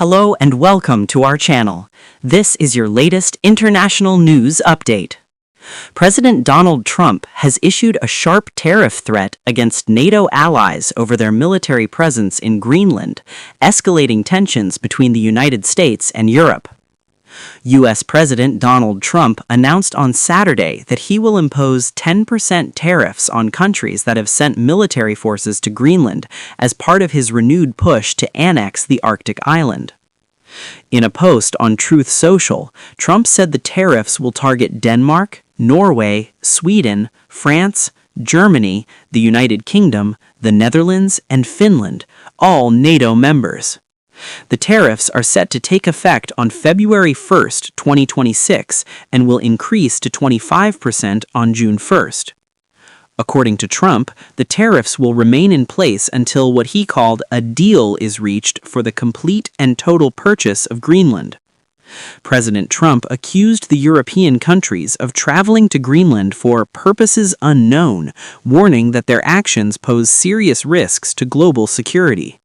Hello and welcome to our channel. This is your latest international news update. President Donald Trump has issued a sharp tariff threat against NATO allies over their military presence in Greenland, escalating tensions between the United States and Europe. U.S. President Donald Trump announced on Saturday that he will impose 10% tariffs on countries that have sent military forces to Greenland as part of his renewed push to annex the Arctic island. In a post on Truth Social, Trump said the tariffs will target Denmark, Norway, Sweden, France, Germany, the United Kingdom, the Netherlands, and Finland, all NATO members. The tariffs are set to take effect on February 1, 2026, and will increase to 25% on June 1st. According to Trump, the tariffs will remain in place until what he called a deal is reached for the complete and total purchase of Greenland. President Trump accused the European countries of traveling to Greenland for purposes unknown, warning that their actions pose serious risks to global security.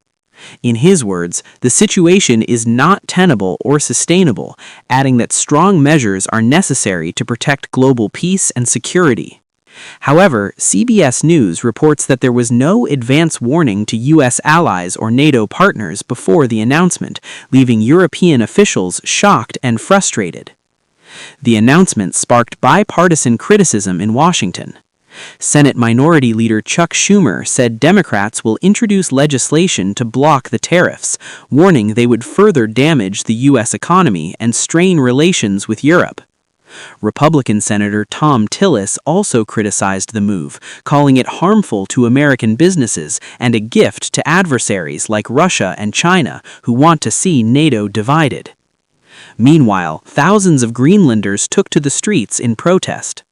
In his words, the situation is not tenable or sustainable, adding that strong measures are necessary to protect global peace and security. However, CBS News reports that there was no advance warning to U.S. allies or NATO partners before the announcement, leaving European officials shocked and frustrated. The announcement sparked bipartisan criticism in Washington. Senate Minority Leader Chuck Schumer said Democrats will introduce legislation to block the tariffs, warning they would further damage the U.S. economy and strain relations with Europe. Republican Senator Tom Tillis also criticized the move, calling it harmful to American businesses and a gift to adversaries like Russia and China who want to see NATO divided. Meanwhile, thousands of Greenlanders took to the streets in protest.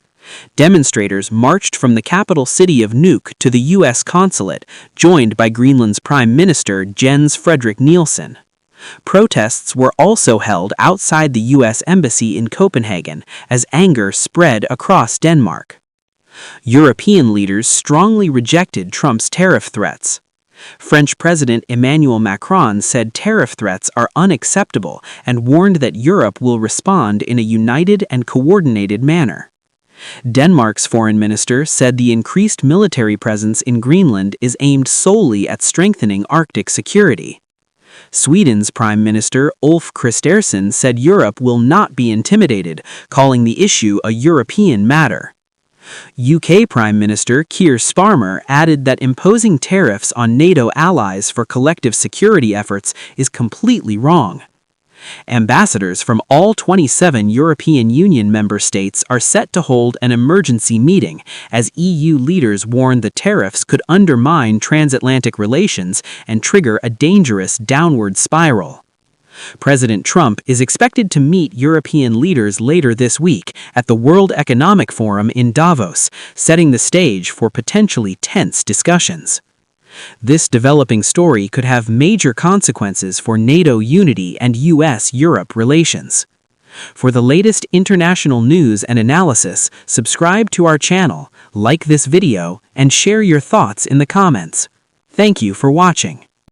Demonstrators marched from the capital city of Nuuk to the U.S. consulate, joined by Greenland's Prime Minister Jens Frederik Nielsen. Protests were also held outside the U.S. Embassy in Copenhagen as anger spread across Denmark. European leaders strongly rejected Trump's tariff threats. French President Emmanuel Macron said tariff threats are unacceptable and warned that Europe will respond in a united and coordinated manner. Denmark's foreign minister said the increased military presence in Greenland is aimed solely at strengthening Arctic security. Sweden's Prime Minister Ulf Kristersson said Europe will not be intimidated, calling the issue a European matter. UK Prime Minister Keir Starmer added that imposing tariffs on NATO allies for collective security efforts is completely wrong. Ambassadors from all 27 European Union member states are set to hold an emergency meeting as EU leaders warn the tariffs could undermine transatlantic relations and trigger a dangerous downward spiral. President Trump is expected to meet European leaders later this week at the World Economic Forum in Davos, setting the stage for potentially tense discussions. This developing story could have major consequences for NATO unity and U.S.-Europe relations. For the latest international news and analysis, subscribe to our channel, like this video, and share your thoughts in the comments. Thank you for watching.